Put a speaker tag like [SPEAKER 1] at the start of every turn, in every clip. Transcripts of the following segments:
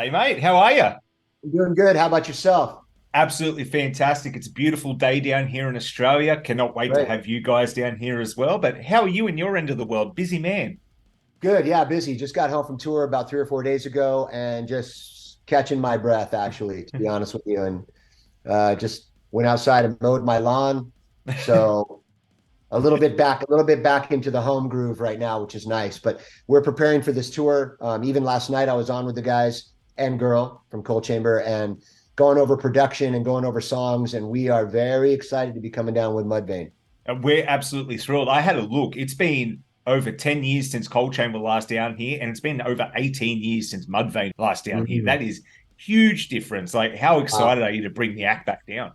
[SPEAKER 1] G'day, mate. How are you?
[SPEAKER 2] I'm doing good. How about yourself?
[SPEAKER 1] Absolutely fantastic. It's a beautiful day down here in Australia. Cannot wait to
[SPEAKER 2] Great.
[SPEAKER 1] have you guys down here as well. But how are you in your end of the world? Busy man.
[SPEAKER 2] Good. Yeah, busy. Just got home from tour about 3 or 4 days ago and just catching my breath, actually, to be honest with you. And just went outside and mowed my lawn. So a little bit back into the home groove right now, which is nice. But we're preparing for this tour. Even last night, I was on with the guys and girl from Coal Chamber and going over production and going over songs. And we are very excited to be coming down with Mudvayne.
[SPEAKER 1] And we're absolutely thrilled. I had a look. It's been over 10 years since Coal Chamber last down here, and it's been over 18 years since Mudvayne last down here.
[SPEAKER 2] Mhm.
[SPEAKER 1] That is huge difference. Like, how excited
[SPEAKER 2] Wow.
[SPEAKER 1] are you to bring the act back down?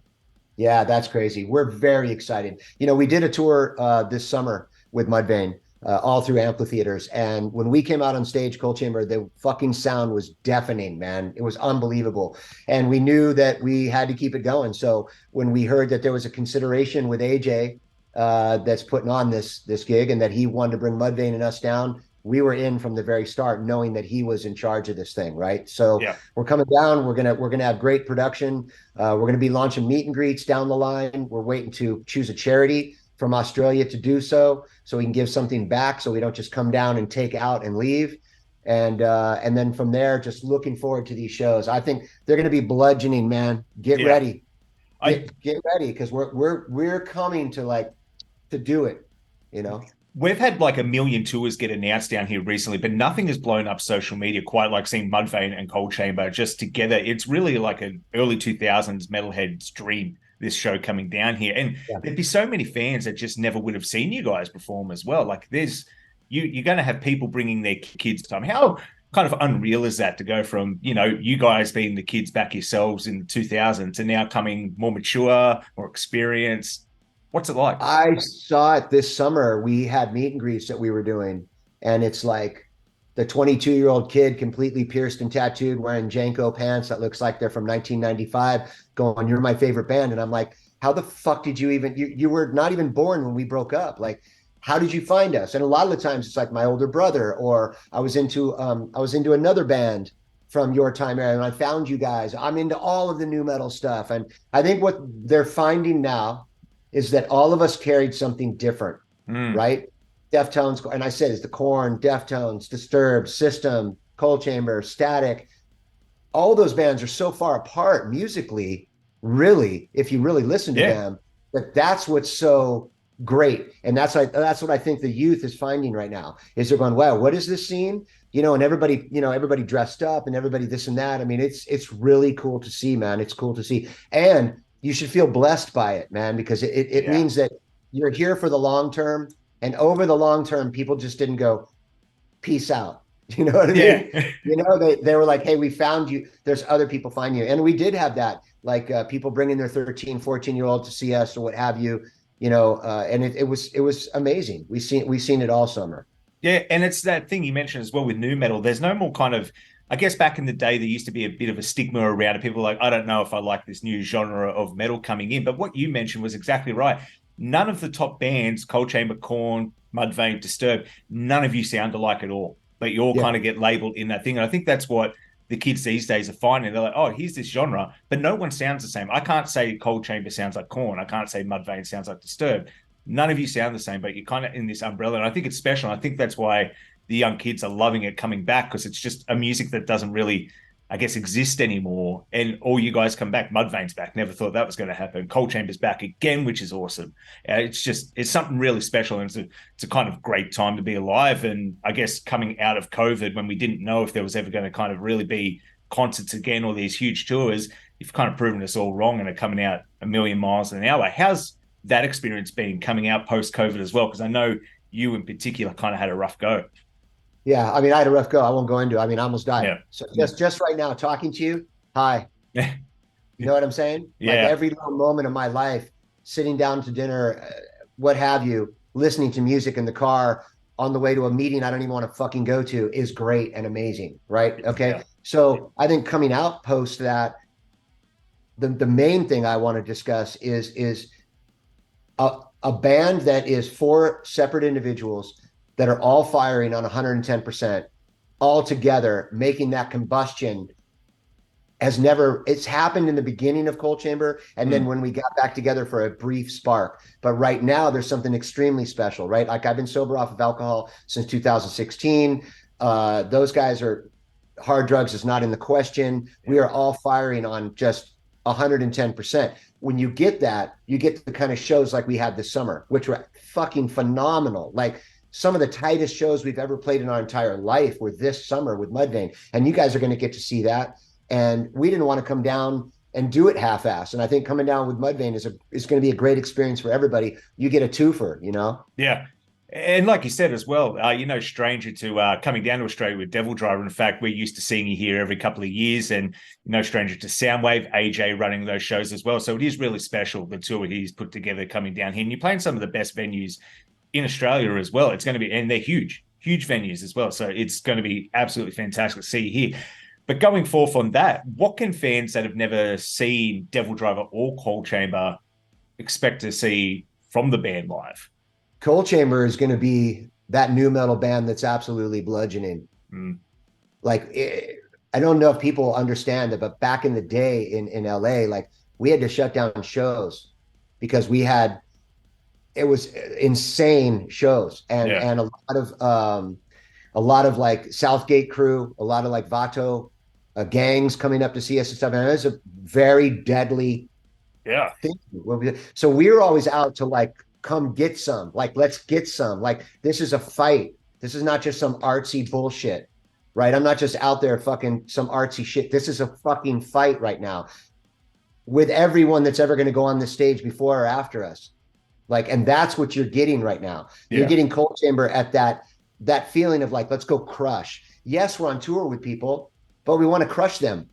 [SPEAKER 2] Yeah, that's crazy. We're very excited. We did a tour this summer with Mudvayne, all through amphitheaters. And when we came out on stage, Coal Chamber, the fucking sound was deafening, man. It was unbelievable. And we knew that we had to keep it going. So when we heard that there was a consideration with AJ that's putting on this gig and that he wanted to bring Mudvayne and us down, we were in from the very start, knowing that he was in charge of this thing, right? So
[SPEAKER 1] Yeah.
[SPEAKER 2] we're coming down. We're gonna have great production. We're going to be launching meet and greets down the line. We're waiting to choose a charity from Australia to do so we can give something back, so we don't just come down and take out and leave. And then from there, just looking forward to these shows. I think they're going to be bludgeoning, man. Get
[SPEAKER 1] Yeah.
[SPEAKER 2] ready,
[SPEAKER 1] I
[SPEAKER 2] get ready, because we're coming to do it. You know.
[SPEAKER 1] We've had like a million tours get announced down here recently, but nothing has blown up social media quite like seeing Mudvayne and Coal Chamber just together. It's really like an early 2000s metalhead's dream, this show coming down here. And
[SPEAKER 2] Yeah.
[SPEAKER 1] there'd be so many fans that just never would have seen you guys perform as well. Like you're going to have people bringing their kids time. How kind of unreal is that to go from, you guys being the kids back yourselves in the 2000s to now coming more mature, more experienced? What's it like?
[SPEAKER 2] I saw it this summer. We had meet and greets that we were doing, and it's like the 22-year-old kid completely pierced and tattooed wearing Janko pants that looks like they're from 1995 going, "You're my favorite band." And I'm like, how the fuck did you were not even born when we broke up. Like, how did you find us? And a lot of the times it's like my older brother, or I was into another band from your time era and I found you guys. I'm into all of the new metal stuff. And I think what they're finding now is that all of us carried something different,
[SPEAKER 1] Mm,
[SPEAKER 2] right? Deftones, and I said it's the Corn, Deftones, Disturbed, System, Coal Chamber, Static. All those bands are so far apart musically, really, if you really listen to
[SPEAKER 1] yeah.
[SPEAKER 2] them, that's what's so great. And that's what I think the youth is finding right now is they're going, wow, what is this scene? And everybody dressed up and everybody this and that. I mean, it's really cool to see, man. It's cool to see. And you should feel blessed by it, man, because it
[SPEAKER 1] Yeah.
[SPEAKER 2] means that you're here for the long term. And over the long term, people just didn't go, peace out. You know what I
[SPEAKER 1] Yeah.
[SPEAKER 2] mean? They were like, hey, we found you. There's other people find you. And we did have that, like people bringing their 13, 14-year-old to see us or what have you, and it was amazing. We seen it all summer.
[SPEAKER 1] Yeah. And it's that thing you mentioned as well with new metal. There's no more kind of, I guess back in the day, there used to be a bit of a stigma around it. People were like, I don't know if I like this new genre of metal coming in. But what you mentioned was exactly right. None of the top bands, Cold Chamber, Corn, Mudvayne, Disturbed, none of you sound alike at all. But you all
[SPEAKER 2] Yeah.
[SPEAKER 1] kind of get labeled in that thing. And I think that's what the kids these days are finding. They're like, oh, here's this genre, but no one sounds the same. I can't say Cold Chamber sounds like Corn. I can't say Mudvayne sounds like Disturbed. None of you sound the same, but you're kind of in this umbrella. And I think it's special. I think that's why the young kids are loving it coming back because it's just a music that doesn't really, I guess, exist anymore. And all you guys come back. Mudvayne's back. Never thought that was going to happen. Cold Chamber's back again, which is awesome. It's something really special. And it's a kind of great time to be alive. And I guess coming out of COVID when we didn't know if there was ever going to kind of really be concerts again or these huge tours, you've kind of proven us all wrong and are coming out a million miles an hour. How's that experience been coming out post COVID as well? Because I know you in particular kind of had a rough go.
[SPEAKER 2] Yeah. I mean, I had a rough go. I won't go into it. I mean, I almost died.
[SPEAKER 1] Yeah.
[SPEAKER 2] So just right now, talking to you, hi.
[SPEAKER 1] Yeah.
[SPEAKER 2] You know what I'm saying? Like
[SPEAKER 1] Yeah.
[SPEAKER 2] every little moment of my life, sitting down to dinner, what have you, listening to music in the car on the way to a meeting I don't even want to fucking go to is great and amazing, right? Okay.
[SPEAKER 1] Yeah.
[SPEAKER 2] So I think coming out post that, the main thing I want to discuss is a band that is four separate individuals that are all firing on 110%, all together, making that combustion has never, it's happened in the beginning of Coal Chamber and then when we got back together for a brief spark. But right now there's something extremely special, right? Like I've been sober off of alcohol since 2016. Those guys are, hard drugs is not in the question. We are all firing on just 110%. When you get that, you get the kind of shows like we had this summer, which were fucking phenomenal. Like some of the tightest shows we've ever played in our entire life were this summer with Mudvayne. And you guys are going to get to see that. And we didn't want to come down and do it half-assed. And I think coming down with Mudvayne is going to be a great experience for everybody. You get a twofer, you know?
[SPEAKER 1] Yeah. And like you said as well, stranger to coming down to Australia with Devil Driver. In fact, we're used to seeing you here every couple of years, and stranger to Soundwave, AJ running those shows as well. So it is really special, the tour he's put together coming down here. And you're playing some of the best venues in Australia as well. It's going to be, and they're huge venues as well. So it's going to be absolutely fantastic to see you here. But going forth on that, what can fans that have never seen Devil Driver or Coal Chamber expect to see from the band live?
[SPEAKER 2] Coal Chamber is going to be that new metal band that's absolutely bludgeoning. I don't know if people understand it, but back in the day in LA, like we had to shut down shows because it was insane shows and a lot of like Southgate crew, a lot of like Vato gangs coming up to see us and stuff. And it was a very deadly thing. So we were always out to like, come get some, like, let's get some, like, this is a fight. This is not just some artsy bullshit, right? I'm not just out there fucking some artsy shit. This is a fucking fight right now with everyone that's ever going to go on this stage before or after us. Like, and that's what you're getting right now. You're getting Coal Chamber at that feeling of like, let's go crush. Yes, we're on tour with people, but we want to crush them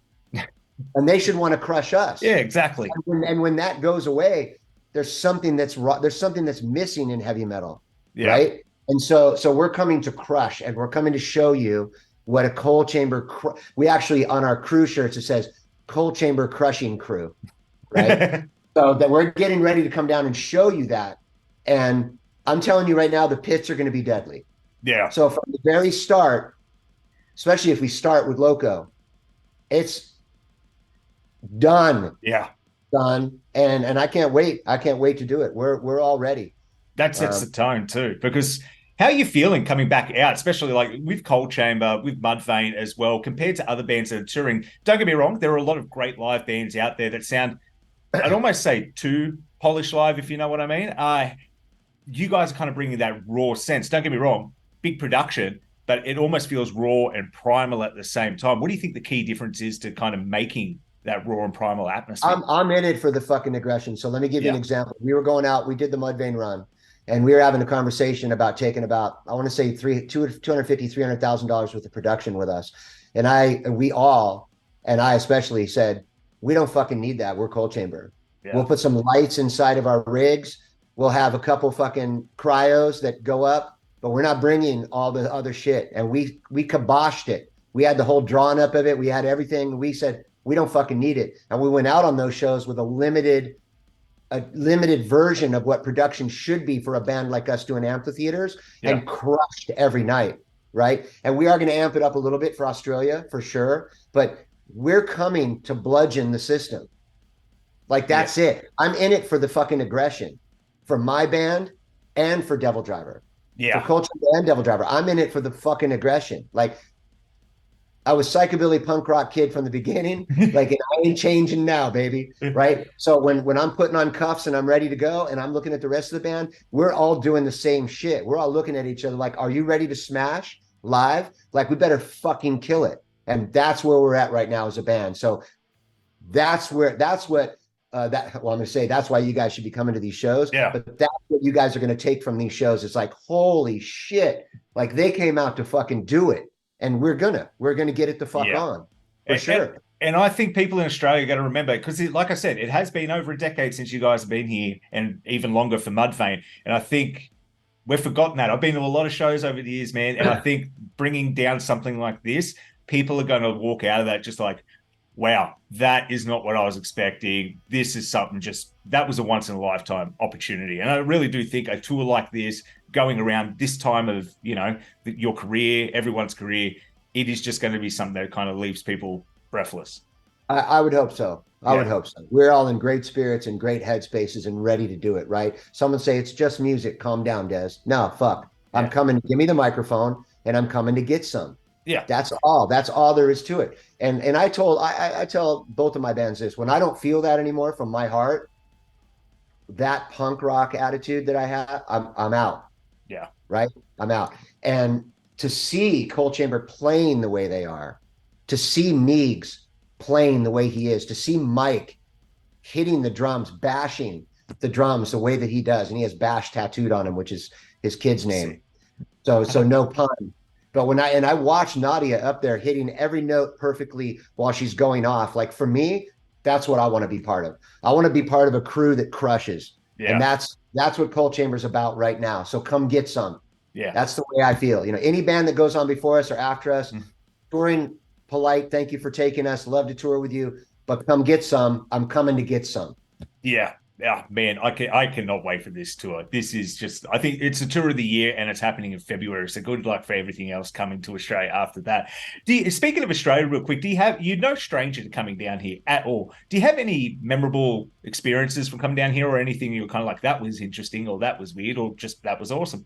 [SPEAKER 2] and they should want to crush us.
[SPEAKER 1] Yeah, exactly.
[SPEAKER 2] And when that goes away, there's something that's missing in heavy metal, right? And so we're coming to crush, and we're coming to show you what a Coal Chamber. We actually on our crew shirts it says Coal Chamber Crushing Crew, right? So that we're getting ready to come down and show you that. And I'm telling you right now, the pits are going to be deadly.
[SPEAKER 1] Yeah.
[SPEAKER 2] So from the very start, especially if we start with Loco, it's done.
[SPEAKER 1] Yeah.
[SPEAKER 2] Done. And I can't wait. I can't wait to do it. We're all ready.
[SPEAKER 1] That sets the tone too, because how are you feeling coming back out, especially like with Coal Chamber, with Mudvayne as well, compared to other bands that are touring? Don't get me wrong, there are a lot of great live bands out there that sound, I'd almost say too polished live, if you know what I mean. You guys are kind of bringing that raw sense. Don't get me wrong, big production, but it almost feels raw and primal at the same time. What do you think the key difference is to kind of making that raw and primal atmosphere?
[SPEAKER 2] I'm in it for the fucking aggression. So let me give you an example. We were going out, we did the Mudvayne run, and we were having a conversation about taking about, I want to say $300,000 worth of production with us. And I especially said, we don't fucking need that. We're Coal Chamber. We'll put some lights inside of our rigs. We'll have a couple fucking cryos that go up, but we're not bringing all the other shit. And we kiboshed it. We had the whole drawn up of it. We had everything. We said, we don't fucking need it. And we went out on those shows with a limited version of what production should be for a band like us doing amphitheaters and crushed every night, right? And we are going to amp it up a little bit for Australia for sure, but we're coming to bludgeon the system. Like that's it. I'm in it for the fucking aggression for my band and for Devil Driver. For Coal Chamber and Devil Driver. I'm in it for the fucking aggression. Like I was psychobilly punk rock kid from the beginning, like, and I ain't changing now, baby, right? So when I'm putting on cuffs and I'm ready to go and I'm looking at the rest of the band, we're all doing the same shit. We're all looking at each other like, are you ready to smash live? Like, we better fucking kill it. And that's where we're at right now as a band. So that's what I'm going to say, that's why you guys should be coming to these shows. But that's what you guys are going to take from these shows. It's like, holy shit, like they came out to fucking do it. And we're gonna get it the fuck on for sure.
[SPEAKER 1] And I think people in Australia are going to remember, because like I said, it has been over a decade since you guys have been here, and even longer for Mudvayne. And I think we've forgotten that. I've been to a lot of shows over the years, man. And I think bringing down something like this, people are going to walk out of that just like, wow, that is not what I was expecting. This is something that was a once in a lifetime opportunity. And I really do think a tour like this, going around this time of, your career, everyone's career, it is just going to be something that kind of leaves people breathless.
[SPEAKER 2] I would hope so. I would hope so. We're all in great spirits and great headspaces and ready to do it, right? Someone say it's just music. Calm down, Des. No, fuck. I'm coming. Give me the microphone, and I'm coming to get some.
[SPEAKER 1] Yeah.
[SPEAKER 2] That's all. That's all there is to it. And I tell both of my bands this: when I don't feel that anymore from my heart, that punk rock attitude that I have, I'm out.
[SPEAKER 1] Yeah.
[SPEAKER 2] Right. I'm out. And to see Coal Chamber playing the way they are, to see Meigs playing the way he is, to see Mike hitting the drums, bashing the drums the way that he does, and he has Bash tattooed on him, which is his kid's name. So no pun. But when I watch Nadia up there hitting every note perfectly while she's going off, like for me, that's what I want to be part of. I want to be part of a crew that crushes. Yeah. And that's what Coal Chamber's about right now. So come get some.
[SPEAKER 1] Yeah.
[SPEAKER 2] That's the way I feel. You know, any band that goes on before us or after us, touring polite, thank you for taking us. Love to tour with you, but come get some. I'm coming to get some.
[SPEAKER 1] Yeah. Yeah, man, I cannot wait for this tour. This is just, I think it's a tour of the year and it's happening in February. So good luck for everything else coming to Australia after that. Speaking of Australia, real quick, you're no stranger to coming down here at all. Do you have any memorable experiences from coming down here or anything you were kind of like, that was interesting or that was weird or just that was awesome?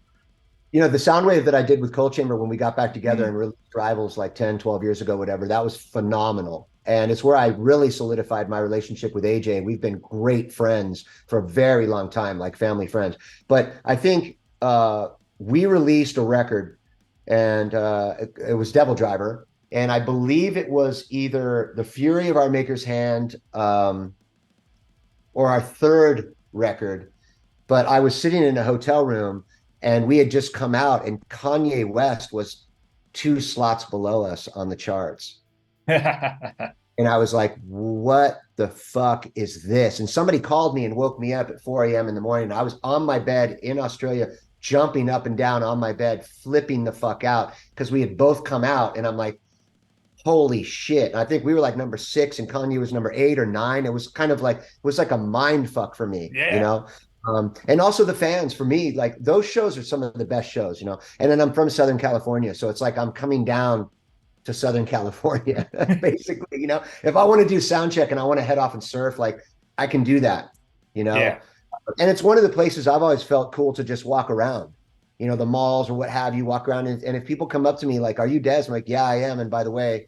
[SPEAKER 2] You know, the Soundwave that I did with Coal Chamber when we got back together and released Rivals like 10, 12 years ago, whatever, that was phenomenal. And it's where I really solidified my relationship with AJ. And we've been great friends for a very long time, like family friends. But I think we released a record and it was Devil Driver. And I believe it was either The Fury of Our Maker's Hand or our third record. But I was sitting in a hotel room and we had just come out and Kanye West was 2 slots below us on the charts. And I was like, what the fuck is this? And somebody called me and woke me up at 4 a.m. in the morning. I was on my bed in Australia, jumping up and down on my bed, flipping the fuck out because we had both come out. And I'm like, holy shit. And I think we were like number 6 and Kanye was number 8 or 9. It was kind of like, it was like a mind fuck for me, you know? And also the fans for me, like those shows are some of the best shows, you know? And then I'm from Southern California. So it's like I'm coming down to Southern California, basically, you know, if I want to do sound check and I want to head off and surf, like I can do that, you know? Yeah. And it's one of the places I've always felt cool to just walk around, you know, the malls or what have you, walk around. And if people come up to me like, are you Dez? I'm like, yeah, I am. And by the way,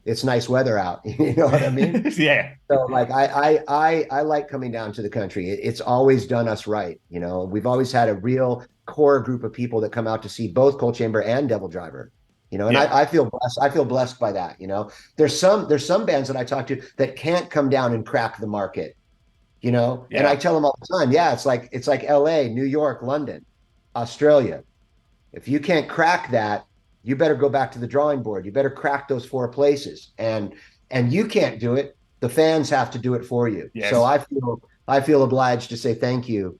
[SPEAKER 2] it's nice weather out. You know what I mean?
[SPEAKER 1] Yeah.
[SPEAKER 2] So like, I like coming down to the country. It's always done us right. You know, we've always had a real core group of people that come out to see both Coal Chamber and Devil Driver. You know, and I feel blessed. I feel blessed by that. You know, there's some bands that I talk to that can't come down and crack the market. You know, and I tell them all the time, it's like L.A., New York, London, Australia. If you can't crack that, you better go back to the drawing board. You better crack those 4 places, and you can't do it. The fans have to do it for you. Yes. So I feel obliged to say thank you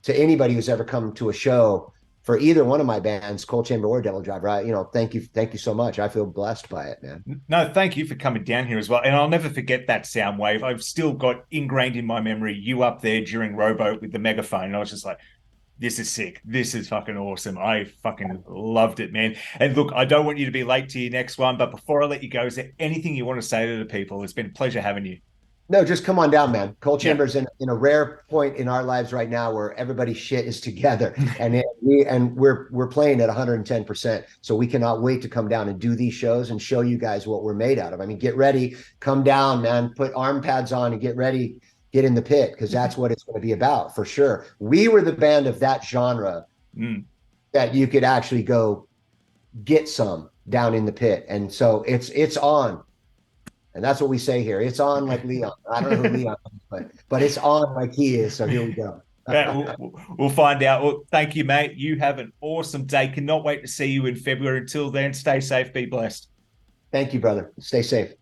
[SPEAKER 2] to anybody who's ever come to a show. For either one of my bands, Coal Chamber or Devil Driver, thank you so much. I feel blessed by it, man.
[SPEAKER 1] No, thank you for coming down here as well. And I'll never forget that sound wave. I've still got ingrained in my memory you up there during Rowboat with the megaphone. And I was just like, this is sick. This is fucking awesome. I fucking loved it, man. And look, I don't want you to be late to your next one, but before I let you go, is there anything you want to say to the people? It's been a pleasure having you.
[SPEAKER 2] No, just come on down, man. Coal Chamber's in a rare point in our lives right now where everybody's shit is together, and we're playing at 110%. So we cannot wait to come down and do these shows and show you guys what we're made out of. I mean, get ready, come down, man. Put arm pads on and get ready. Get in the pit because that's what it's going to be about for sure. We were the band of that genre that you could actually go get some down in the pit, and so it's on. And that's what we say here. It's on like Leon. I don't know who Leon is, but it's on like he is. So here we go.
[SPEAKER 1] We'll find out. Well, thank you, mate. You have an awesome day. Cannot wait to see you in February. Until then, stay safe. Be blessed.
[SPEAKER 2] Thank you, brother. Stay safe.